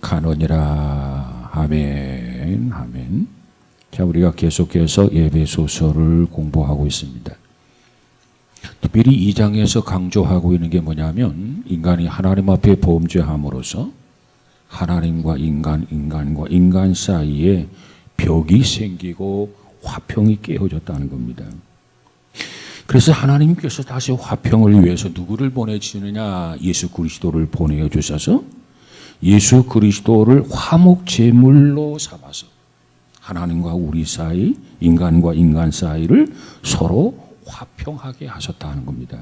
시작하느니라. 아멘. 아멘. 자, 우리가 계속해서 에베소서를 공부하고 있습니다. 특별히 2장에서 강조하고 있는 게 뭐냐면 인간이 하나님 앞에 범죄함으로써 하나님과 인간과 인간 사이에 벽이 생기고 화평이 깨어졌다는 겁니다. 그래서 하나님께서 다시 화평을 위해서 누구를 보내주느냐? 예수 그리스도를 보내주셔서 예수 그리스도를 화목제물로 삼아서 하나님과 우리 사이, 인간과 인간 사이를 서로 화평하게 하셨다는 겁니다.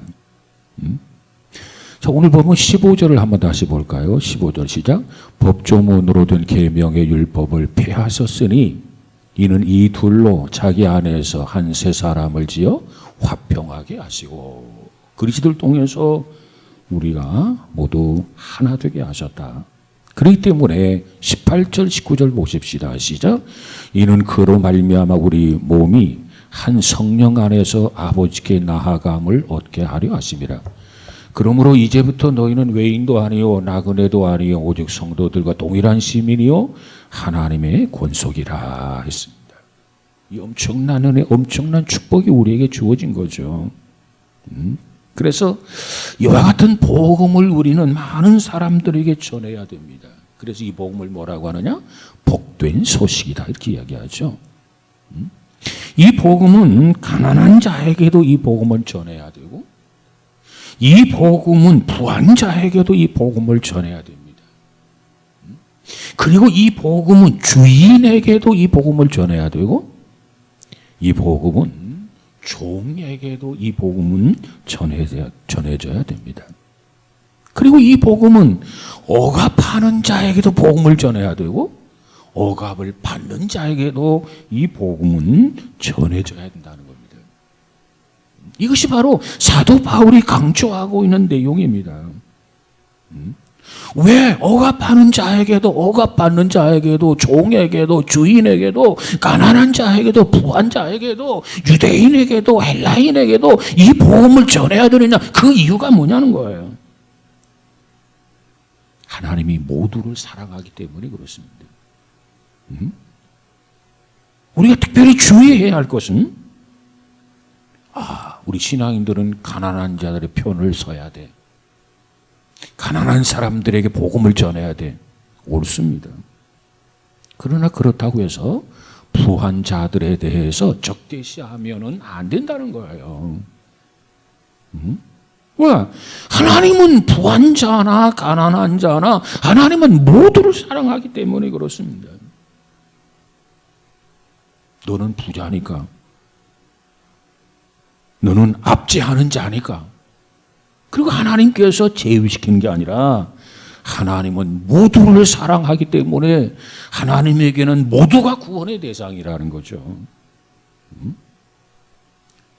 자, 오늘 보면 15절을 한번 다시 볼까요? 15절 시작. 법조문으로 된 계명의 율법을 폐하셨으니 이는 이 둘로 자기 안에서 한 세 사람을 지어 화평하게 하시고 그리스도를 통해서 우리가 모두 하나 되게 하셨다. 그렇기 때문에 18절 19절 보십시다. 시작. 이는 그로 말미암아 우리 몸이 한 성령 안에서 아버지께 나아감을 얻게 하려 하심이라. 그러므로 이제부터 너희는 외인도 아니요 나그네도 아니요 오직 성도들과 동일한 시민이요 하나님의 권속이라 했습니다. 이 엄청난 은혜, 엄청난 축복이 우리에게 주어진 거죠. 그래서 이와 같은 복음을 우리는 많은 사람들에게 전해야 됩니다. 그래서 이 복음을 뭐라고 하느냐? 복된 소식이다 이렇게 이야기하죠. 이 복음은 가난한 자에게도 이 복음을 전해야 되고 이 복음은 부한 자에게도 이 복음을 전해야 됩니다. 그리고 이 복음은 주인에게도 이 복음을 전해야 되고 이 복음은 종에게도 이 복음은 전해져야 됩니다. 그리고 이 복음은 억압하는 자에게도 복음을 전해야 되고 억압을 받는 자에게도 이 복음은 전해져야 된다는 겁니다. 이것이 바로 사도 바울이 강조하고 있는 내용입니다. 왜 억압하는 자에게도 억압받는 자에게도 종에게도 주인에게도 가난한 자에게도 부한 자에게도 유대인에게도 헬라인에게도 이 복음을 전해야 되느냐? 그 이유가 뭐냐는 거예요. 하나님이 모두를 사랑하기 때문에 그렇습니다. 우리가 특별히 주의해야 할 것은 우리 신앙인들은 가난한 자들의 편을 서야 돼. 가난한 사람들에게 복음을 전해야 돼. 옳습니다. 그러나 그렇다고 해서 부한 자들에 대해서 적대시하면은 안 된다는 거예요. 왜? 하나님은 부한 자나 가난한 자나 하나님은 모두를 사랑하기 때문에 그렇습니다. 너는 부자니까. 너는 압제하는 자니까. 그리고 하나님께서 제외시키는 게 아니라 하나님은 모두를 사랑하기 때문에 하나님에게는 모두가 구원의 대상이라는 거죠.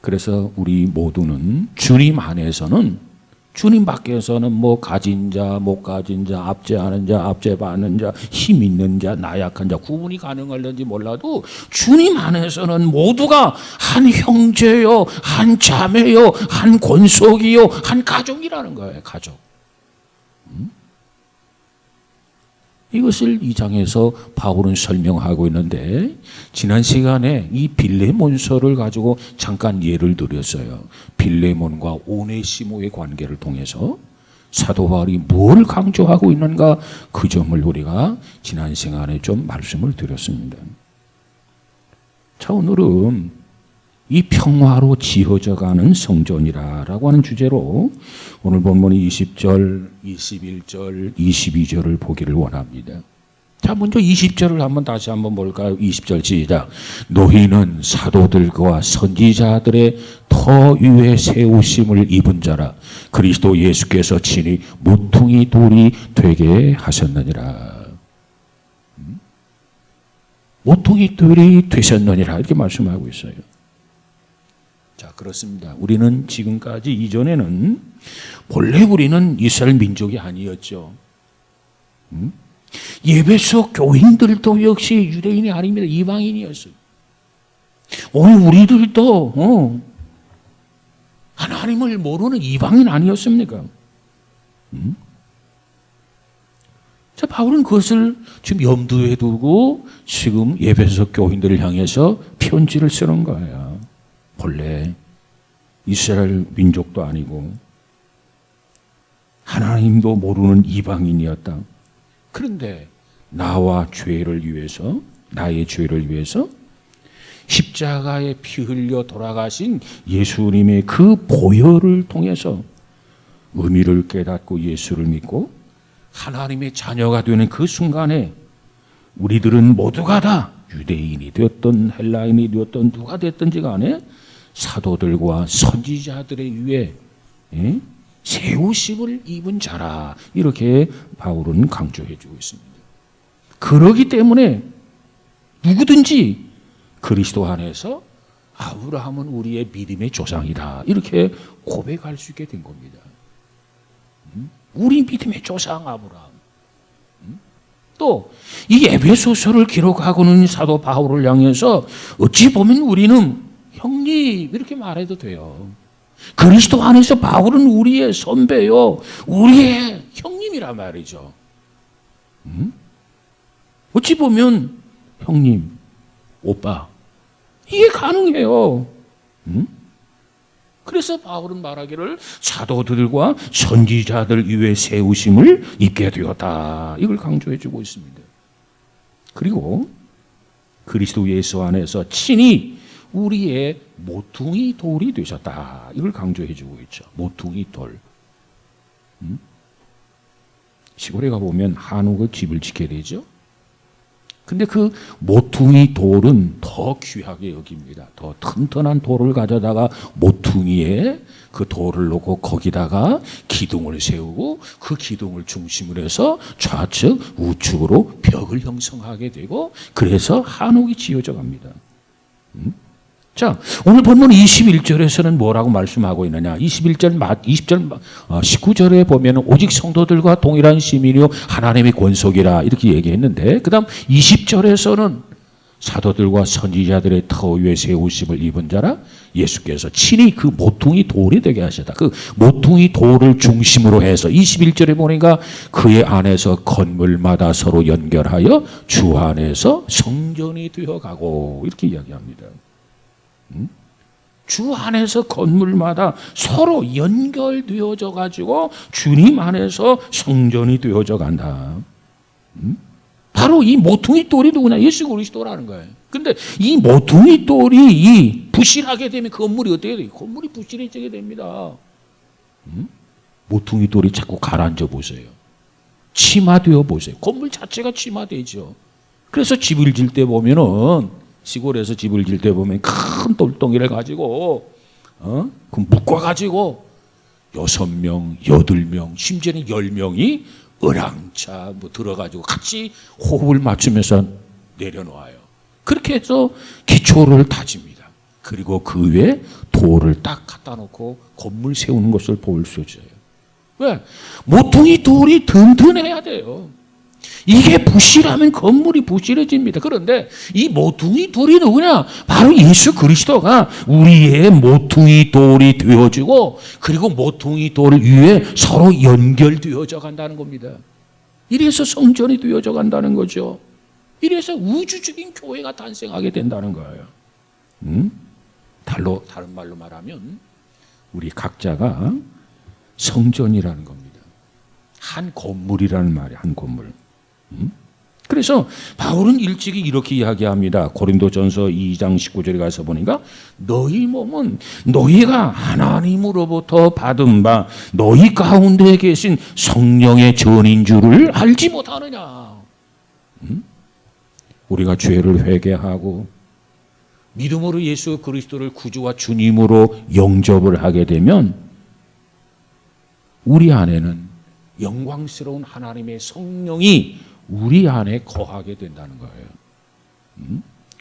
그래서 우리 모두는 주님 안에서는 주님 밖에서는 뭐 가진 자, 못 가진 자, 압제하는 자, 압제받는 자, 힘 있는 자, 나약한 자 구분이 가능할는지 몰라도 주님 안에서는 모두가 한 형제요, 한 자매요, 한 권속이요, 한 가족이라는 거예요. 가족. 이것을 이 장에서 바울은 설명하고 있는데 지난 시간에 이 빌레몬서를 가지고 잠깐 예를 들었어요. 빌레몬과 오네시모의 관계를 통해서 사도 바울이 뭘 강조하고 있는가 그 점을 우리가 지난 시간에 좀 말씀을 드렸습니다. 자, 오늘은 이 평화로 지어져가는 성전이라고 하는 주제로 오늘 본문 20절, 21절, 22절을 보기를 원합니다. 자, 먼저 20절을 한번 다시 한번 볼까요? 20절 시작. 너희는 사도들과 선지자들의 터 위에 세우심을 입은 자라 그리스도 예수께서 친히 모퉁이 돌이 되게 하셨느니라. 모퉁이 돌이 되셨느니라 이렇게 말씀하고 있어요. 자, 그렇습니다. 우리는 지금까지 이전에는 본래 우리는 이스라엘 민족이 아니었죠. 예배소 교인들도 역시 유대인이 아닙니다. 이방인이었어요. 오늘 우리들도 하나님을 모르는 이방인 아니었습니까? 자, 바울은 그것을 지금 염두에 두고 지금 에베소 교인들을 향해서 편지를 쓰는 거예요. 본래 이스라엘 민족도 아니고 하나님도 모르는 이방인이었다. 그런데 나와 죄를 위해서, 나의 죄를 위해서 십자가에 피 흘려 돌아가신 예수님의 그 보혈을 통해서 의미를 깨닫고 예수를 믿고 하나님의 자녀가 되는 그 순간에 우리들은 모두가 다 유대인이 되었던 헬라인이 되었던 누가 됐든지 간에 사도들과 선지자들의 위에 세우심을 입은 자라, 이렇게 바울은 강조해 주고 있습니다. 그러기 때문에 누구든지 그리스도 안에서 아브라함은 우리의 믿음의 조상이다, 이렇게 고백할 수 있게 된 겁니다. 우리 믿음의 조상 아브라함. 또 이 에베소서를 기록하고는 사도 바울을 향해서 어찌 보면 우리는 형님 이렇게 말해도 돼요. 그리스도 안에서 바울은 우리의 선배요, 우리의 형님이란 말이죠. 어찌 보면 형님, 오빠, 이게 가능해요. 그래서 바울은 말하기를 사도들과 선지자들 위에 세우심을 입게 되었다, 이걸 강조해 주고 있습니다. 그리고 그리스도 예수 안에서 친히 우리의 모퉁이 돌이 되셨다, 이걸 강조해 주고 있죠. 모퉁이 돌. 시골에 가보면 한옥의 집을 짓게 되죠. 근데 그 모퉁이 돌은 더 귀하게 여깁니다. 더 튼튼한 돌을 가져다가 모퉁이에 그 돌을 놓고 거기다가 기둥을 세우고 그 기둥을 중심으로 해서 좌측 우측으로 벽을 형성하게 되고, 그래서 한옥이 지어져 갑니다. 자, 오늘 본문 21절에서는 뭐라고 말씀하고 있느냐? 20절, 19절에 보면 오직 성도들과 동일한 시민이요 하나님의 권속이라, 이렇게 얘기했는데, 그 다음 20절에서는 사도들과 선지자들의 터 위에 세우심을 입은 자라, 예수께서 친히 그 모퉁이 돌이 되게 하셨다. 그 모퉁이 돌을 중심으로 해서 21절에 보니까 그의 안에서 건물마다 서로 연결하여 주 안에서 성전이 되어가고, 이렇게 이야기합니다. 주 안에서 건물마다 서로 연결되어져 가지고 주님 안에서 성전이 되어져 간다. 바로 이 모퉁이 돌이 누구냐? 예수 그리스도라는 거예요. 근데 이 모퉁이 돌이 부실하게 되면 건물이 어떻게 돼요? 건물이 부실해지게 됩니다. 모퉁이 돌이 자꾸 가라앉아 보세요. 침하되어 보세요. 건물 자체가 침하되죠. 그래서 집을 질 때 보면은, 시골에서 집을 질 때 보면 큰 돌덩이를 가지고 그 묶어가지고 6명, 8명, 심지어는 10명이 으랑차 들어가지고 같이 호흡을 맞추면서 내려놓아요. 그렇게 해서 기초를 다집니다. 그리고 그 위에 돌을 딱 갖다 놓고 건물 세우는 것을 볼 수 있어요. 왜? 모퉁이 돌이 든든해야 돼요. 이게 부실하면 건물이 부실해집니다. 그런데 이 모퉁이 돌이 누구냐? 바로 예수 그리스도가 우리의 모퉁이 돌이 되어지고, 그리고 모퉁이 돌 위에 서로 연결되어져 간다는 겁니다. 이래서 성전이 되어져 간다는 거죠. 이래서 우주적인 교회가 탄생하게 된다는 거예요. 다른 말로 말하면 우리 각자가 성전이라는 겁니다. 한 건물이라는 말이에요. 한 건물. 그래서 바울은 일찍이 이렇게 이야기합니다. 고린도전서 2장 19절에 가서 보니까 너희 몸은 너희가 하나님으로부터 받은 바 너희 가운데 계신 성령의 전인 줄을 알지 못하느냐. 우리가 죄를 회개하고 믿음으로 예수 그리스도를 구주와 주님으로 영접을 하게 되면 우리 안에는 영광스러운 하나님의 성령이 우리 안에 거하게 된다는 거예요.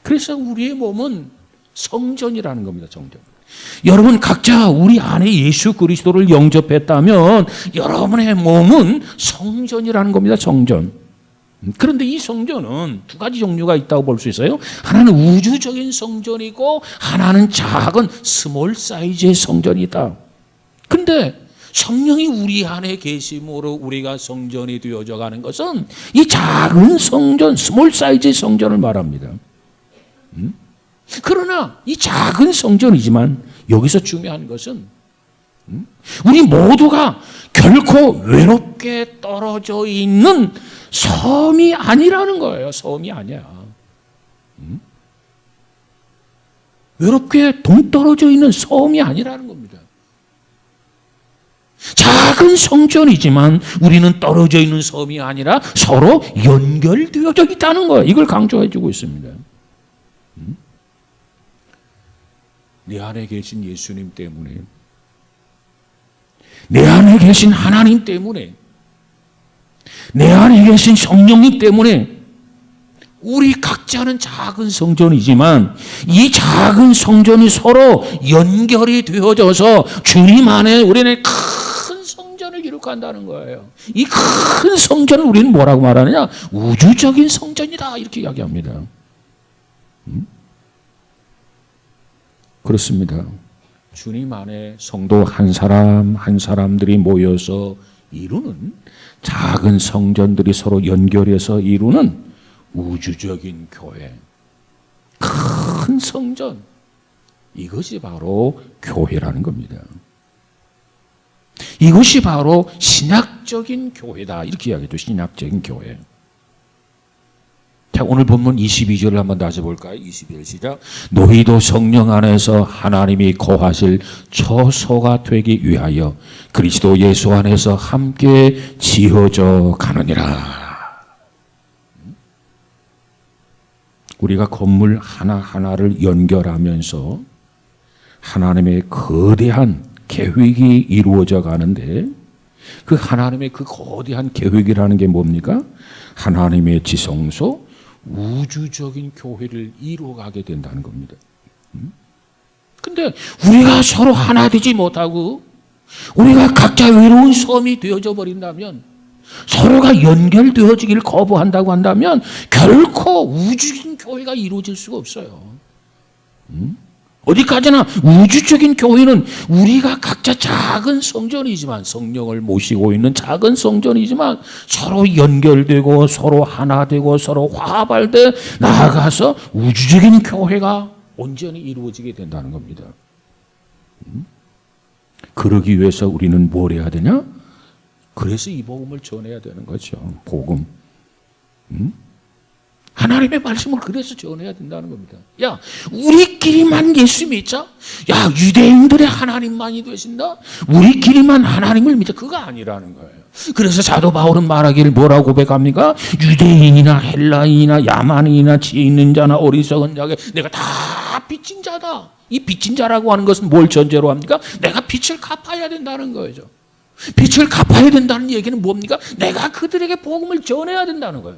그래서 우리의 몸은 성전이라는 겁니다. 성전. 여러분 각자 우리 안에 예수 그리스도를 영접했다면 여러분의 몸은 성전이라는 겁니다. 성전. 그런데 이 성전은 두 가지 종류가 있다고 볼 수 있어요. 하나는 우주적인 성전이고 하나는 작은 스몰 사이즈의 성전이다. 근데 성령이 우리 안에 계심으로 우리가 성전이 되어져 가는 것은 이 작은 성전, 스몰 사이즈의 성전을 말합니다. 그러나 이 작은 성전이지만 여기서 중요한 것은 우리 모두가 결코 외롭게 떨어져 있는 섬이 아니라는 거예요. 섬이 아니야. 외롭게 동떨어져 있는 섬이 아니라는 겁니다. 작은 성전이지만 우리는 떨어져 있는 섬이 아니라 서로 연결되어져 있다는 거예요. 이걸 강조해 주고 있습니다. 내 안에 계신 예수님 때문에, 내 안에 계신 하나님 때문에, 내 안에 계신 성령님 때문에 우리 각자는 작은 성전이지만 이 작은 성전이 서로 연결이 되어져서 주님 안에 우리는 큰 성전을 기록한다는 거예요. 이 큰 성전을 우리는 뭐라고 말하느냐? 우주적인 성전이다 이렇게 이야기합니다. 그렇습니다. 주님 안에 성도 한 사람 한 사람들이 모여서 이루는 작은 성전들이 서로 연결해서 이루는 우주적인 교회, 큰 성전, 이것이 바로 교회라는 겁니다. 이것이 바로 신약적인 교회다 이렇게 이야기해도 신약적인 교회. 자, 오늘 본문 22절을 한번 다시 볼까요? 22절 시작. 너희도 성령 안에서 하나님이 거하실 처소가 되기 위하여 그리스도 예수 안에서 함께 지어져 가느니라. 우리가 건물 하나하나를 연결하면서 하나님의 거대한 계획이 이루어져 가는데 그 하나님의 그 거대한 계획이라는 게 뭡니까? 하나님의 지성소, 우주적인 교회를 이루어가게 된다는 겁니다. 근데 우리가 서로 하나 되지 못하고 우리가 각자 외로운 섬이 되어져 버린다면, 서로가 연결되어지기를 거부한다고 한다면 결코 우주적인 교회가 이루어질 수가 없어요. 어디까지나 우주적인 교회는 우리가 각자 작은 성전이지만, 성령을 모시고 있는 작은 성전이지만 서로 연결되고 서로 하나 되고 서로 화합할 나아가서 우주적인 교회가 온전히 이루어지게 된다는 겁니다. 그러기 위해서 우리는 뭘 해야 되냐? 그래서 이 복음을 전해야 되는 거죠. 복음. 하나님의 말씀을 그래서 전해야 된다는 겁니다. 야, 우리끼리만 예수 믿자? 야, 유대인들의 하나님만이 되신다? 우리끼리만 하나님을 믿자? 그거 아니라는 거예요. 그래서 사도 바울은 말하기를 뭐라고 고백합니까? 유대인이나 헬라인이나 야만인이나 지혜 있는 자나 어리석은 자에게 내가 다 빚진 자다. 이 빚진 자라고 하는 것은 뭘 전제로 합니까? 내가 빚을 갚아야 된다는 거죠. 빚을 갚아야 된다는 얘기는 뭡니까? 내가 그들에게 복음을 전해야 된다는 거예요.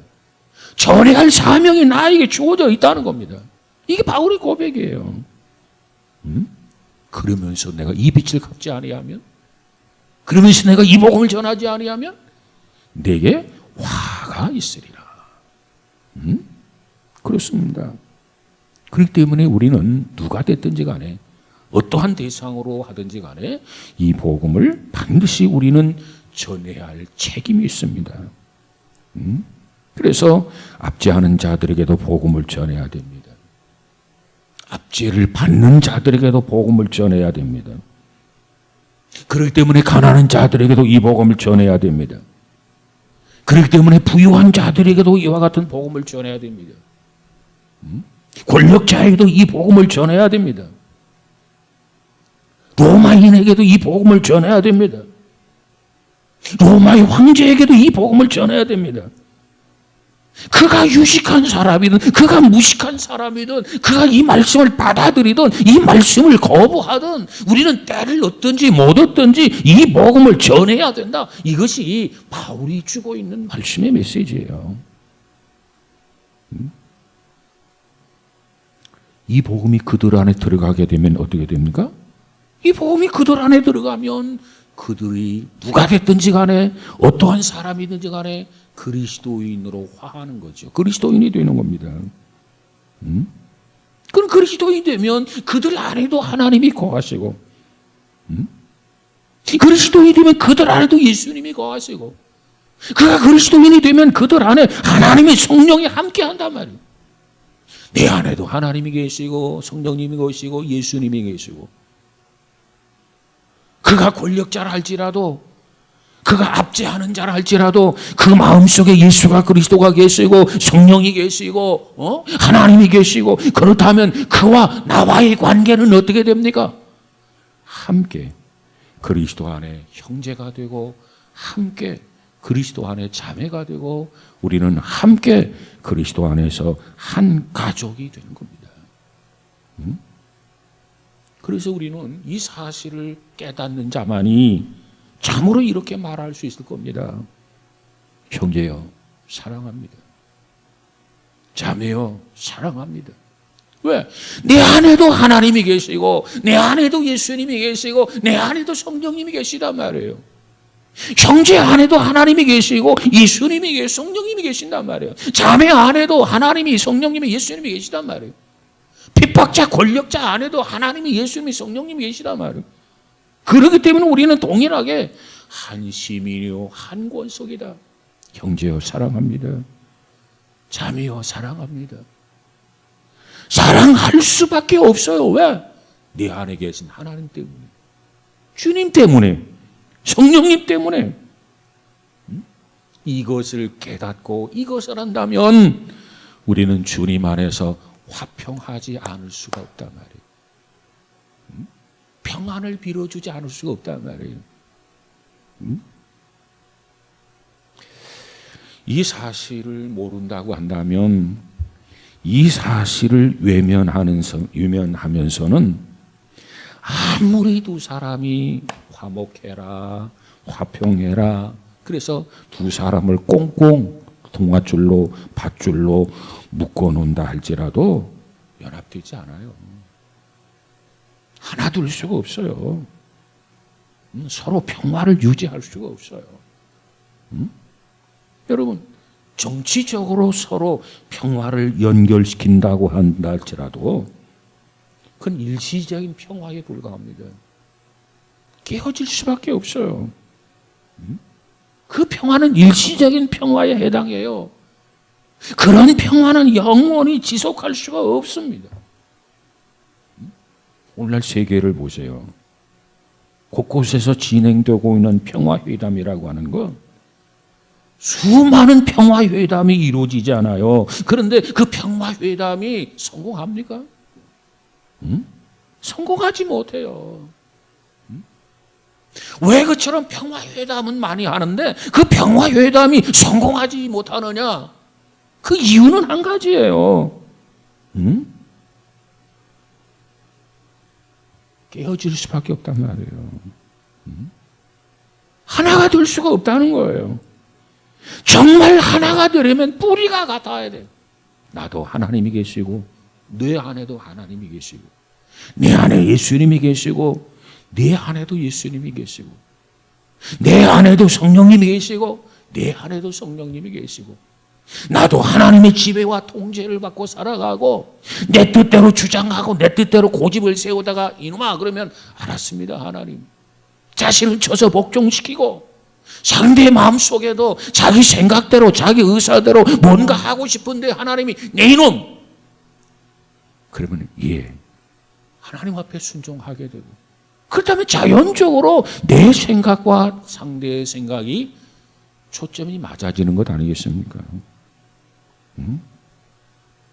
전해야 할 사명이 나에게 주어져 있다는 겁니다. 이게 바울의 고백이에요. 그러면서 내가 이 빚을 갚지 아니하면, 그러면서 내가 이 복음을 전하지 아니하면 내게 화가 있으리라. 그렇습니다. 그렇기 때문에 우리는 누가 됐든지 간에 어떠한 대상으로 하든지 간에 이 복음을 반드시 우리는 전해야 할 책임이 있습니다. 그래서 압제하는 자들에게도 복음을 전해야 됩니다. 압제를 받는 자들에게도 복음을 전해야 됩니다. 그렇기 때문에 가난한 자들에게도 이 복음을 전해야 됩니다. 그렇기 때문에 부유한 자들에게도 이와 같은 복음을 전해야 됩니다. 권력자에게도 이 복음을 전해야 됩니다. 로마인에게도 이 복음을 전해야 됩니다. 로마의 황제에게도 이 복음을 전해야 됩니다. 그가 유식한 사람이든 그가 무식한 사람이든 그가 이 말씀을 받아들이든 이 말씀을 거부하든 우리는 때를 얻든지 못 얻든지 이 복음을 전해야 된다. 이것이 바울이 주고 있는 말씀의 메시지예요. 이 복음이 그들 안에 들어가게 되면 어떻게 됩니까? 이 복음이 그들 안에 들어가면 그들이 누가 됐든지 간에 어떠한 사람이든지 간에 그리스도인으로 화하는 거죠. 그리스도인이 되는 겁니다. 그럼 그리스도인이 되면 그들 안에도 하나님이 거하시고 그리스도인이 되면 그들 안에도 예수님이 거하시고, 그가 그리스도인이 되면 그들 안에 하나님의 성령이 함께 한단 말이에요. 내 안에도 하나님이 계시고 성령님이 계시고 예수님이 계시고, 그가 권력자라 할지라도, 그가 압제하는 자라 할지라도 그 마음속에 예수가 그리스도가 계시고 성령이 계시고 하나님이 계시고, 그렇다면 그와 나와의 관계는 어떻게 됩니까? 함께 그리스도 안에 형제가 되고, 함께 그리스도 안에 자매가 되고, 우리는 함께 그리스도 안에서 한 가족이 되는 겁니다. 그래서 우리는 이 사실을 깨닫는 자만이 참으로 이렇게 말할 수 있을 겁니다. 형제여 사랑합니다. 자매여 사랑합니다. 왜? 내 안에도 하나님이 계시고, 내 안에도 예수님이 계시고, 내 안에도 성령님이 계시단 말이에요. 형제 안에도 하나님이 계시고 예수님이 계시고 성령님이 계신단 말이에요. 자매 안에도 하나님이, 성령님이, 예수님이 계시단 말이에요. 핍박자, 권력자 안에도 하나님이, 예수님이, 성령님이 계시단 말이에요. 그렇기 때문에 우리는 동일하게 한 시민이요 한 권속이다. 형제여 사랑합니다. 자매여 사랑합니다. 사랑할 수밖에 없어요. 왜? 내 안에 계신 하나님 때문에, 주님 때문에, 성령님 때문에. 이것을 깨닫고 이것을 한다면 우리는 주님 안에서 화평하지 않을 수가 없단 말이에요. 평안을 빌어주지 않을 수가 없단 말이에요. 이 사실을 모른다고 한다면, 이 사실을 외면하면서는 아무리 두 사람이 화목해라, 화평해라, 그래서 두 사람을 꽁꽁 동아줄로, 밧줄로 묶어놓는다 할지라도 연합되지 않아요. 하나 둘 수가 없어요. 서로 평화를 유지할 수가 없어요. 여러분, 정치적으로 서로 평화를 연결시킨다고 한다 할지라도 그건 일시적인 평화에 불과합니다. 깨어질 수밖에 없어요. 그 평화는 일시적인 평화에 해당해요. 그런 평화는 영원히 지속할 수가 없습니다. 오늘날 세계를 보세요. 곳곳에서 진행되고 있는 평화회담이라고 하는 것, 수많은 평화회담이 이루어지지 않아요. 그런데 그 평화회담이 성공합니까? 성공하지 못해요. 왜 그처럼 평화회담은 많이 하는데 그 평화회담이 성공하지 못하느냐? 그 이유는 한 가지예요. 깨어질 수밖에 없단 말이에요. 하나가 될 수가 없다는 거예요. 정말 하나가 되려면 뿌리가 같아야 돼요. 나도 하나님이 계시고, 내 안에도 하나님이 계시고, 내 안에 예수님이 계시고, 내 안에도 예수님이 계시고, 내 안에도 성령님이 계시고, 내 안에도 성령님이 계시고, 나도 하나님의 지배와 통제를 받고 살아가고, 내 뜻대로 주장하고 내 뜻대로 고집을 세우다가 이놈아 그러면 알았습니다 하나님, 자신을 쳐서 복종시키고 상대의 마음속에도 자기 생각대로 자기 의사대로 뭔가 하고 싶은데 하나님이 내 이놈 그러면 예, 하나님 앞에 순종하게 되고, 그렇다면 자연적으로 내 생각과 상대의 생각이 초점이 맞아지는 것 아니겠습니까?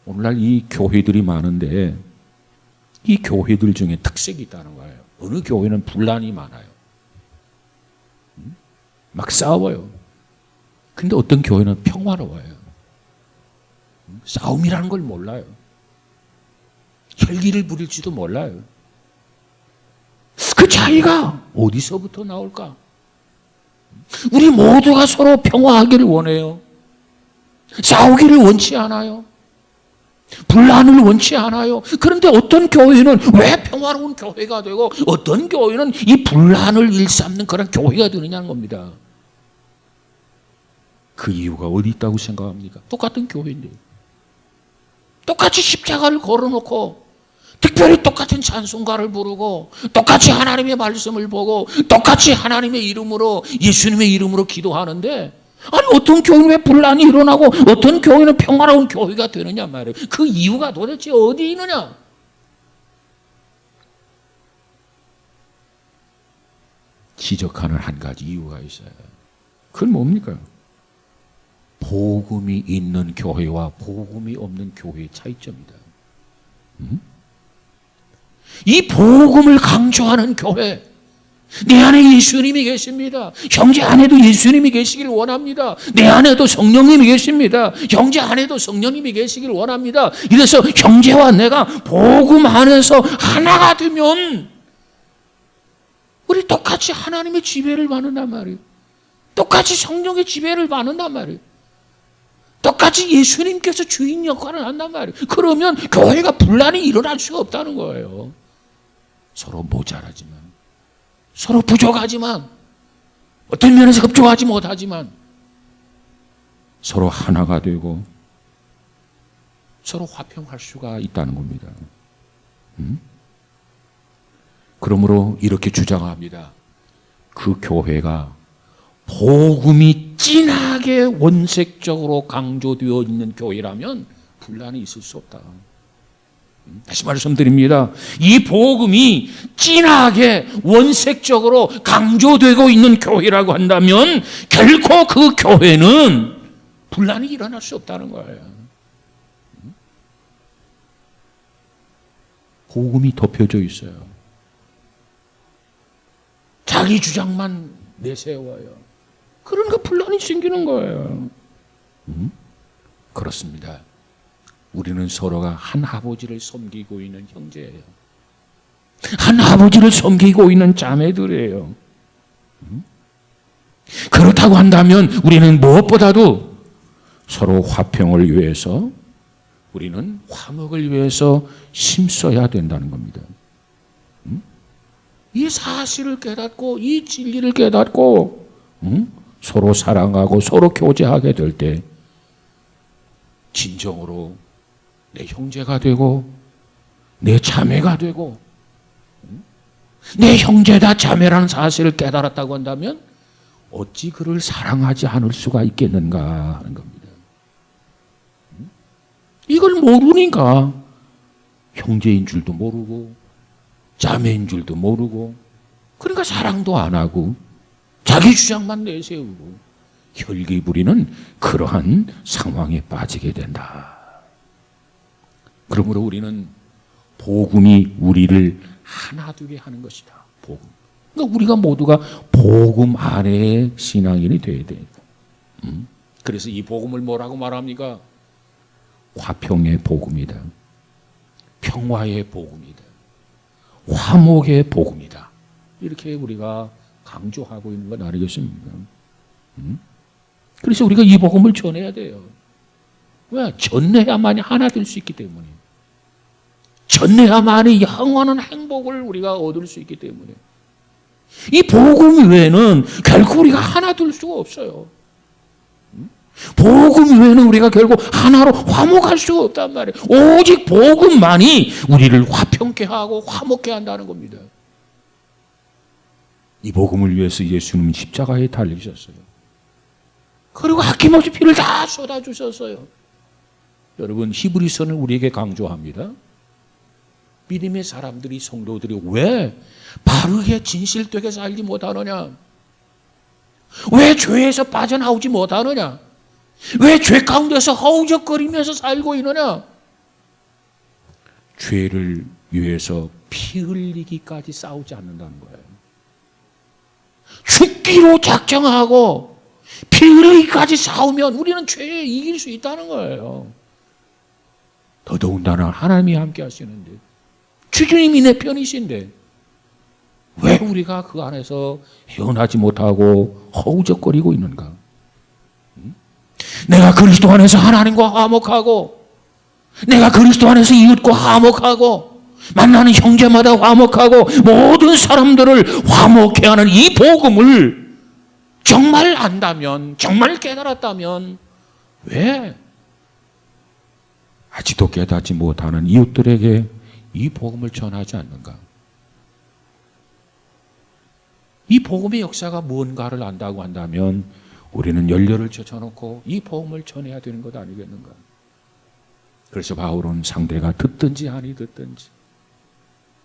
오늘날 이 교회들이 많은데 이 교회들 중에 특색이 있다는 거예요. 어느 교회는 분란이 많아요. 막 싸워요. 근데 어떤 교회는 평화로워요. 싸움이라는 걸 몰라요. 혈기를 부릴지도 몰라요. 그 차이가 어디서부터 나올까? 우리 모두가 서로 평화하기를 원해요. 싸우기를 원치 않아요. 분란을 원치 않아요. 그런데 어떤 교회는 왜 평화로운 교회가 되고 어떤 교회는 이 분란을 일삼는 그런 교회가 되느냐는 겁니다. 그 이유가 어디 있다고 생각합니까? 똑같은 교회인데, 똑같이 십자가를 걸어놓고 특별히 똑같은 찬송가를 부르고 똑같이 하나님의 말씀을 보고 똑같이 하나님의 이름으로 예수님의 이름으로 기도하는데 아니 어떤 교회는 왜 분란이 일어나고 어떤 교회는 평화로운 교회가 되느냐 말이에요. 그 이유가 도대체 어디 있느냐? 지적하는 한 가지 이유가 있어요. 그건 뭡니까? 복음이 있는 교회와 복음이 없는 교회의 차이점이다. 이 복음을 강조하는 교회, 내 안에 예수님이 계십니다. 형제 안에도 예수님이 계시길 원합니다. 내 안에도 성령님이 계십니다. 형제 안에도 성령님이 계시길 원합니다. 이래서 형제와 내가 복음 안에서 하나가 되면 우리 똑같이 하나님의 지배를 받는단 말이에요. 똑같이 성령의 지배를 받는단 말이에요. 똑같이 예수님께서 주인 역할을 한단 말이에요. 그러면 교회가 분란이 일어날 수가 없다는 거예요. 서로 모자라지만, 서로 부족하지만, 어떤 면에서 협조하지 못하지만 서로 하나가 되고 서로 화평할 수가 있다는 겁니다. 그러므로 이렇게 주장합니다. 그 교회가 복음이 진하게 원색적으로 강조되어 있는 교회라면 분란이 있을 수 없다. 다시 말씀드립니다. 이 복음이 진하게 원색적으로 강조되고 있는 교회라고 한다면 결코 그 교회는 분란이 일어날 수 없다는 거예요. 복음이 덮여져 있어요. 자기 주장만 내세워요. 그러니까 분란이 생기는 거예요. 그렇습니다. 우리는 서로가 한 아버지를 섬기고 있는 형제예요. 한 아버지를 섬기고 있는 자매들이에요. 그렇다고 한다면 우리는 무엇보다도 서로 화평을 위해서, 우리는 화목을 위해서 힘써야 된다는 겁니다. 이 사실을 깨닫고 이 진리를 깨닫고 서로 사랑하고 서로 교제하게 될 때 진정으로 내 형제가 되고 내 자매가 되고 내 형제다 자매라는 사실을 깨달았다고 한다면 어찌 그를 사랑하지 않을 수가 있겠는가 하는 겁니다. 이걸 모르니까 형제인 줄도 모르고 자매인 줄도 모르고 그러니까 사랑도 안 하고 자기 주장만 내세우고 혈기 부리는 그러한 상황에 빠지게 된다. 그러므로 우리는 복음이 우리를 하나 되게 하는 것이다. 복음. 그러니까 우리가 모두가 복음 안에 신앙인이 되어야 돼요. 그래서 이 복음을 뭐라고 말합니까? 화평의 복음이다. 평화의 복음이다. 화목의 복음이다. 이렇게 우리가 강조하고 있는 건 아니겠습니까? 그래서 우리가 이 복음을 전해야 돼요. 왜? 전해야만이 하나 될 수 있기 때문에. 전해야만이 영원한 행복을 우리가 얻을 수 있기 때문에. 이 복음 외에는 결코 우리가 하나 될 수가 없어요. 복음 외에는 우리가 결국 하나로 화목할 수가 없단 말이에요. 오직 복음만이 우리를 화평케 하고 화목케 한다는 겁니다. 이 복음을 위해서 예수님은 십자가에 달리셨어요. 그리고 아낌없이 피를 다 쏟아주셨어요. 여러분, 히브리서는 우리에게 강조합니다. 믿음의 사람들이, 성도들이 왜 바르게 진실되게 살지 못하느냐? 왜 죄에서 빠져나오지 못하느냐? 왜 죄 가운데서 허우적거리면서 살고 있느냐? 죄를 위해서 피 흘리기까지 싸우지 않는다는 거예요. 죽기로 작정하고 피 흘리기까지 싸우면 우리는 죄에 이길 수 있다는 거예요. 더더군다나 하나님이 함께 하시는데, 주님이 내 편이신데 왜 우리가 그 안에서 헤어나지 못하고 허우적거리고 있는가? 내가 그리스도 안에서 하나님과 화목하고, 내가 그리스도 안에서 이웃과 화목하고, 만나는 형제마다 화목하고, 모든 사람들을 화목해 하는 이 복음을 정말 안다면, 정말 깨달았다면 왜 아직도 깨닫지 못하는 이웃들에게 이 복음을 전하지 않는가? 이 복음의 역사가 무언가를 안다고 한다면 우리는 연료를 젖혀놓고 이 복음을 전해야 되는 것 아니겠는가? 그래서 바울은 상대가 듣든지 아니 듣든지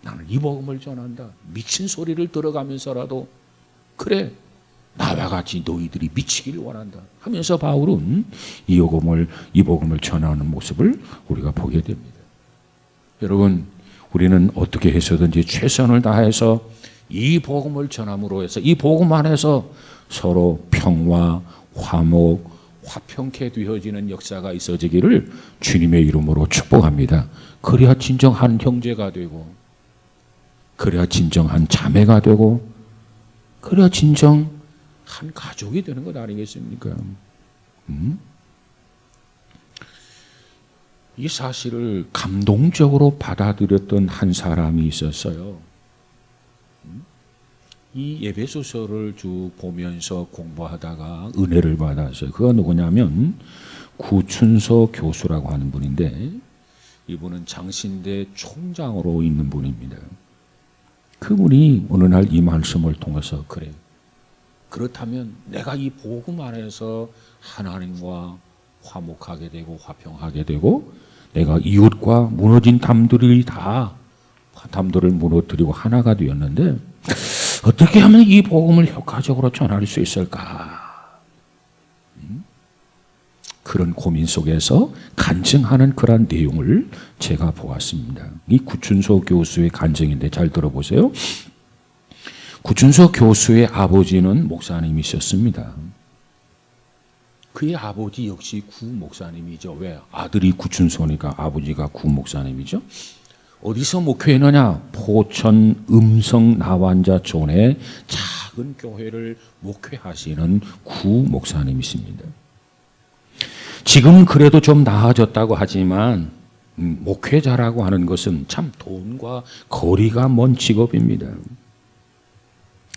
나는 이 복음을 전한다. 미친 소리를 들어가면서라도 그래 나와 같이 너희들이 미치기를 원한다 하면서 바울은 이 복음을 전하는 모습을 우리가 보게 됩니다. 여러분, 우리는 어떻게 해서든지 최선을 다해서 이 복음을 전함으로 해서 이 복음 안에서 서로 평화, 화목, 화평케 되어지는 역사가 있어지기를 주님의 이름으로 축복합니다. 그래야 진정한 형제가 되고, 그래야 진정한 자매가 되고, 그래야 진정한 가족이 되는 것 아니겠습니까? 이 사실을 감동적으로 받아들였던 한 사람이 있었어요. 이 에베소서를 쭉 보면서 공부하다가 은혜를 받았어요. 그가 누구냐면 구춘서 교수라고 하는 분인데, 이분은 장신대 총장으로 있는 분입니다. 그분이 어느 날 이 말씀을 통해서 그래, 그렇다면 내가 이 복음 안에서 하나님과 화목하게 되고 화평하게 되고, 내가 이웃과 무너진 담들을 무너뜨리고 하나가 되었는데 어떻게 하면 이 복음을 효과적으로 전할 수 있을까? 그런 고민 속에서 간증하는 그런 내용을 제가 보았습니다. 이 구춘서 교수의 간증인데 잘 들어보세요. 구춘서 교수의 아버지는 목사님이셨습니다. 그의 아버지 역시 구 목사님이죠. 왜? 아들이 구춘서니까 아버지가 구 목사님이죠. 어디서 목회했느냐? 포천 음성 나완자촌의 작은 교회를 목회하시는 구 목사님이십니다. 지금은 그래도 좀 나아졌다고 하지만 목회자라고 하는 것은 참 돈과 거리가 먼 직업입니다.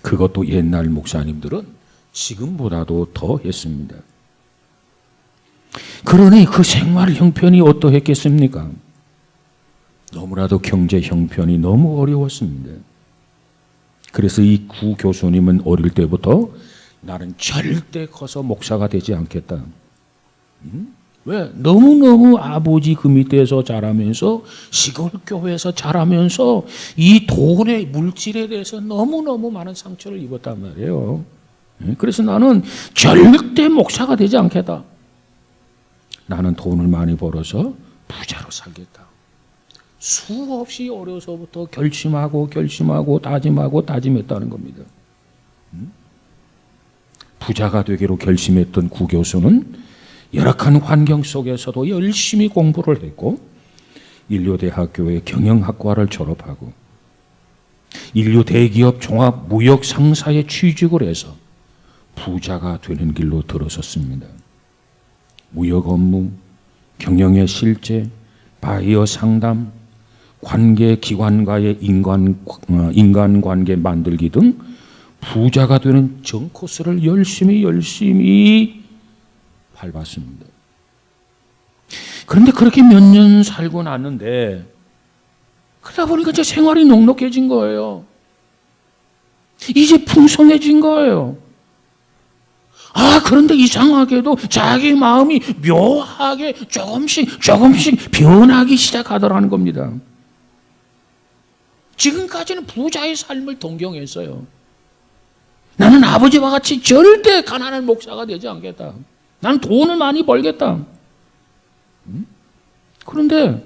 그것도 옛날 목사님들은 지금보다도 더 했습니다. 그러니 그 생활 형편이 어떠했겠습니까? 너무나도 경제 형편이 너무 어려웠습니다. 그래서 이 구 교수님은 어릴 때부터 나는 절대 커서 목사가 되지 않겠다. 왜? 너무너무 아버지 그 밑에서 자라면서 시골 교회에서 자라면서 이 돈의 물질에 대해서 너무너무 많은 상처를 입었단 말이에요. 그래서 나는 절대 목사가 되지 않겠다. 나는 돈을 많이 벌어서 부자로 살겠다. 수없이 어려서부터 결심하고 다짐했다는 겁니다. 부자가 되기로 결심했던 구 교수는 열악한 환경 속에서도 열심히 공부를 했고 인류대학교의 경영학과를 졸업하고 인류 대기업 종합무역 상사에 취직을 해서 부자가 되는 길로 들어섰습니다. 무역 업무, 경영의 실제, 바이어 상담, 관계 기관과의 인간관계 만들기 등 부자가 되는 전 코스를 열심히 밟았습니다. 그런데 그렇게 몇 년 살고 났는데 그러다 보니까 제 생활이 녹록해진 거예요. 이제 풍성해진 거예요. 그런데 이상하게도 자기 마음이 묘하게 조금씩 변하기 시작하더라는 겁니다. 지금까지는 부자의 삶을 동경했어요. 나는 아버지와 같이 절대 가난한 목사가 되지 않겠다. 나는 돈을 많이 벌겠다. 그런데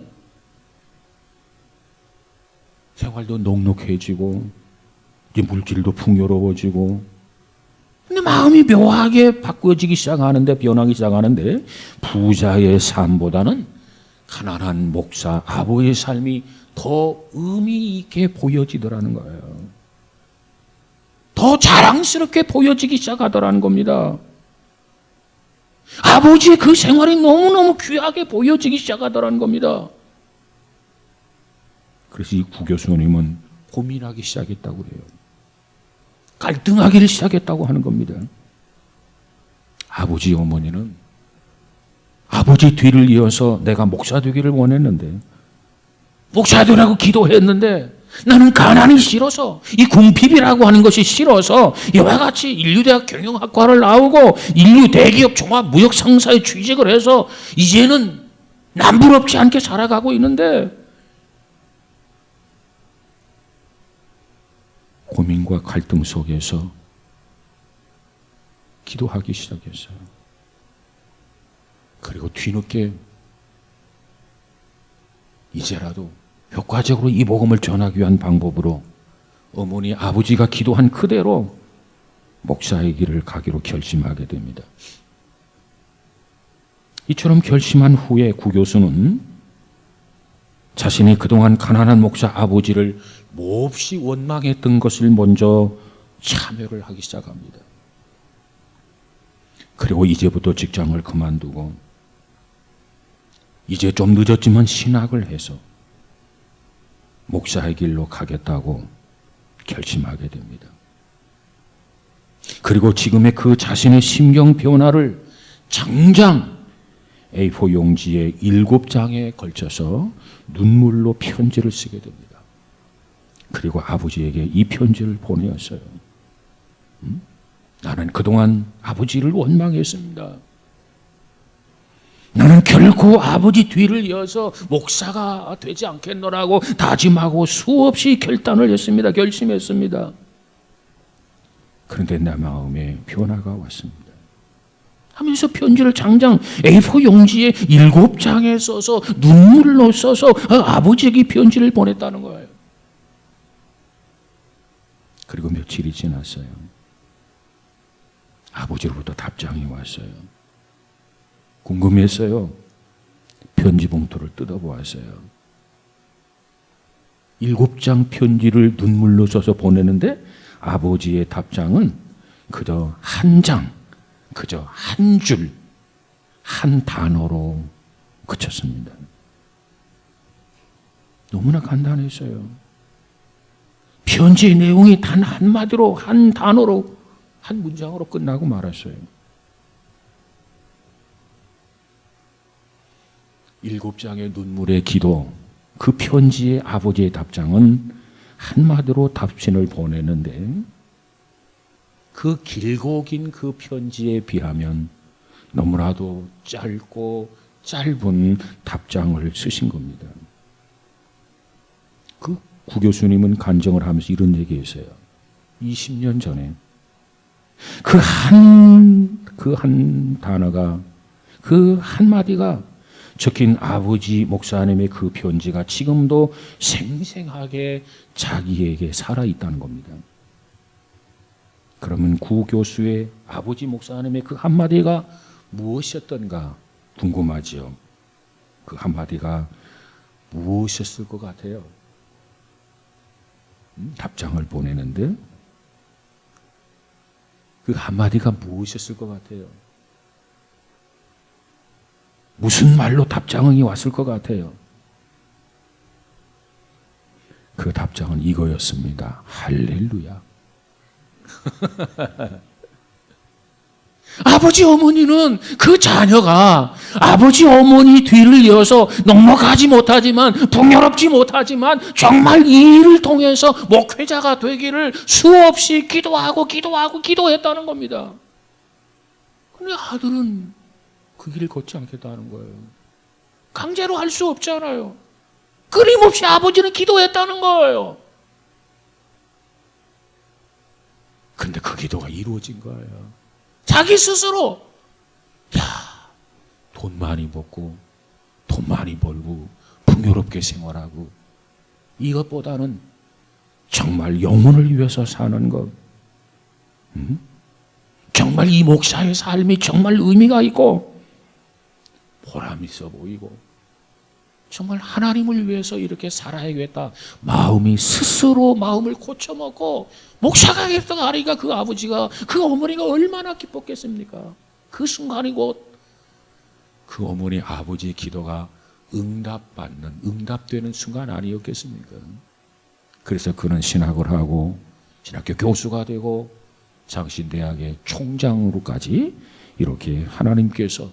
생활도 녹록해지고 이제 물질도 풍요로워지고, 근데 마음이 묘하게 바꿔지기 시작하는데, 변하기 시작하는데 부자의 삶보다는 가난한 목사 아버지의 삶이 더 의미 있게 보여지더라는 거예요. 더 자랑스럽게 보여지기 시작하더라는 겁니다. 아버지의 그 생활이 너무너무 귀하게 보여지기 시작하더라는 겁니다. 그래서 이 구 교수님은 고민하기 시작했다고 그래요. 갈등하기를 시작했다고 하는 겁니다. 아버지 어머니는 아버지 뒤를 이어서 내가 목사 되기를 원했는데 목사들하고 기도했는데 나는 가난이 싫어서, 이 궁핍이라고 하는 것이 싫어서 이와 같이 인류대학 경영학과를 나오고 인류대기업 종합무역상사에 취직을 해서 이제는 남부럽지 않게 살아가고 있는데 고민과 갈등 속에서 기도하기 시작했어요. 그리고 뒤늦게 이제라도 효과적으로 이 복음을 전하기 위한 방법으로 어머니, 아버지가 기도한 그대로 목사의 길을 가기로 결심하게 됩니다. 이처럼 결심한 후에 구 교수는 자신이 그동안 가난한 목사 아버지를 몹시 원망했던 것을 먼저 참여를 하기 시작합니다. 그리고 이제부터 직장을 그만두고 이제 좀 늦었지만 신학을 해서 목사의 길로 가겠다고 결심하게 됩니다. 그리고 지금의 그 자신의 심경 변화를 장장 A4 용지에 7장에 걸쳐서 눈물로 편지를 쓰게 됩니다. 그리고 아버지에게 이 편지를 보내었어요. 나는 그동안 아버지를 원망했습니다. 나는 결코 아버지 뒤를 이어서 목사가 되지 않겠노라고 다짐하고 수없이 결단을 했습니다. 결심했습니다. 그런데 내 마음에 변화가 왔습니다. 하면서 편지를 장장 A4 용지에 7장에 써서 눈물로 써서 아버지에게 편지를 보냈다는 거예요. 그리고 며칠이 지났어요. 아버지로부터 답장이 왔어요. 궁금했어요. 편지 봉투를 뜯어보았어요. 7장 편지를 눈물로 써서 보내는데 아버지의 답장은 그저 한 장, 그저 한 줄, 한 단어로 그쳤습니다. 너무나 간단했어요. 편지의 내용이 단 한마디로, 한 단어로, 한 문장으로 끝나고 말았어요. 7장의 눈물의 기도, 그 편지의 아버지의 답장은 한마디로 답신을 보내는데 그 길고 긴 그 편지에 비하면 너무나도 짧고 짧은 답장을 쓰신 겁니다. 그 구 교수님은 간증을 하면서 이런 얘기했어요. 20년 전에 그 한 단어가, 그 한마디가 적힌 아버지 목사님의 그 편지가 지금도 생생하게 자기에게 살아있다는 겁니다. 그러면 구 교수의 아버지 목사님의 그 한마디가 무엇이었던가 궁금하지요. 그 한마디가 무엇이었을 것 같아요? 답장을 보내는데 그 한마디가 무엇이었을 것 같아요? 무슨 말로 답장이 왔을 것 같아요? 그 답장은 이거였습니다. 할렐루야. 아버지 어머니는 그 자녀가 아버지 어머니 뒤를 이어서 넉넉하지 못하지만 풍요롭지 못하지만 정말 이 일을 통해서 목회자가 되기를 수없이 기도했다는 겁니다. 그런데 아들은 그 길을 걷지 않겠다는 거예요. 강제로 할 수 없잖아요. 끊임없이 아버지는 기도했다는 거예요. 근데 그 기도가 이루어진 거예요. 자기 스스로 돈 많이 먹고 돈 많이 벌고 풍요롭게 생활하고 이것보다는 정말 영혼을 위해서 사는 것, 정말 이 목사의 삶이 정말 의미가 있고 보람 있어 보이고 정말 하나님을 위해서 이렇게 살아야겠다. 마음이 스스로 마음을 고쳐먹고 목사가 됐다가 하니까 그 아버지가, 그 어머니가 얼마나 기뻤겠습니까? 그 순간이 곧 그 어머니 아버지의 기도가 응답되는 순간 아니었겠습니까? 그래서 그는 신학을 하고 신학교 교수가 되고 장신대학의 총장으로까지 이렇게 하나님께서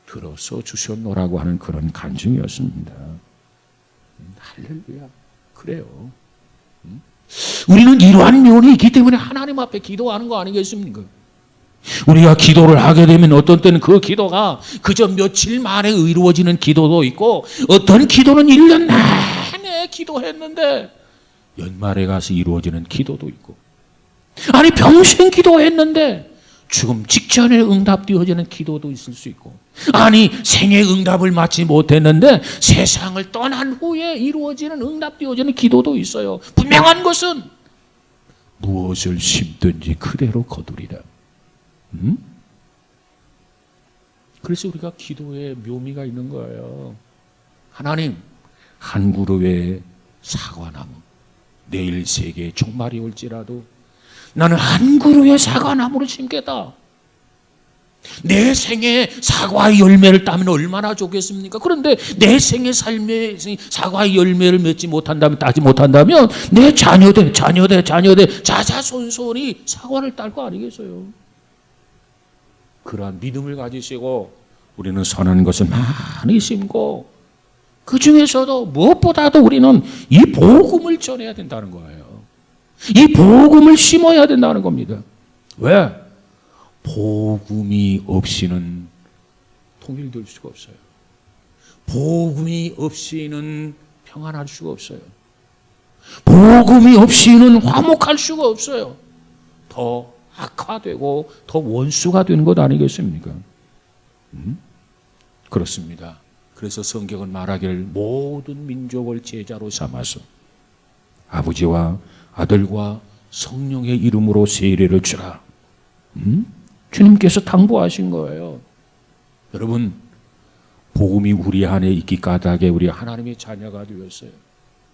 들어서 주셨노라고 하는 그런 간증이었습니다. 할렐루야. 그래요. 우리는 이러한 면이 있기 때문에 하나님 앞에 기도하는 거 아니겠습니까? 우리가 기도를 하게 되면 어떤 때는 그 기도가 그저 며칠 만에 이루어지는 기도도 있고, 어떤 기도는 1년 내내 기도했는데 연말에 가서 이루어지는 기도도 있고, 아니 평생 기도했는데 죽음 직전에 응답되어지는 기도도 있을 수 있고, 아니 생애 응답을 받지 못했는데 세상을 떠난 후에 이루어지는 응답되어지는 기도도 있어요. 분명한 것은 무엇을 심든지 그대로 거두리라. 그래서 우리가 기도에 묘미가 있는 거예요. 하나님, 한 그루의 사과나무, 내일 세계에 종말이 올지라도 나는 한 그루의 사과나무를 심겠다. 내 생에 사과의 열매를 따면 얼마나 좋겠습니까? 그런데 내 생의 삶에 사과의 열매를 맺지 못한다면, 따지 못한다면 내 자녀들 자자손손이 사과를 딸 거 아니겠어요? 그러한 믿음을 가지시고 우리는 선한 것을 많이 심고, 그 중에서도 무엇보다도 우리는 이 복음을 전해야 된다는 거예요. 이 복음을 심어야 된다는 겁니다. 왜? 복음이 없이는 통일될 수가 없어요. 복음이 없이는 평안할 수가 없어요. 복음이 없이는 화목할 수가 없어요. 더 악화되고 더 원수가 되는 것 아니겠습니까? 그렇습니다. 그래서 성경은 말하기를 모든 민족을 제자로 삼아서 아버지와 아들과 성령의 이름으로 세례를 주라. 주님께서 당부하신 거예요. 여러분, 복음이 우리 안에 있기 까닭에 우리 하나님의 자녀가 되었어요.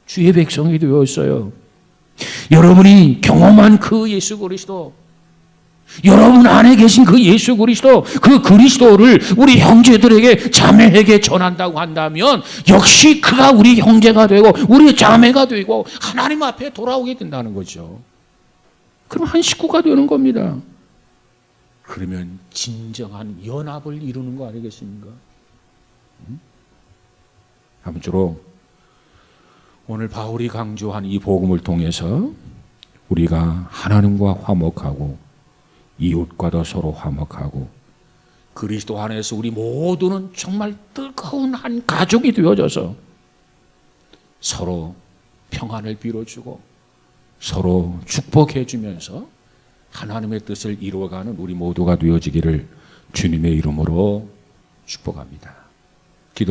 주의 백성이 되었어요. 여러분이 경험한 그 예수 그리스도, 여러분 안에 계신 그 예수 그리스도, 그 그리스도를 우리 형제들에게, 자매에게 전한다고 한다면 역시 그가 우리 형제가 되고 우리 자매가 되고 하나님 앞에 돌아오게 된다는 거죠. 그럼 한 식구가 되는 겁니다. 그러면 진정한 연합을 이루는 거 아니겠습니까? 아무쪼록 오늘 바울이 강조한 이 복음을 통해서 우리가 하나님과 화목하고 이웃과도 서로 화목하고 그리스도 안에서 우리 모두는 정말 뜨거운 한 가족이 되어져서 서로 평안을 빌어주고 서로 축복해 주면서 하나님의 뜻을 이루어가는 우리 모두가 되어지기를 주님의 이름으로 축복합니다.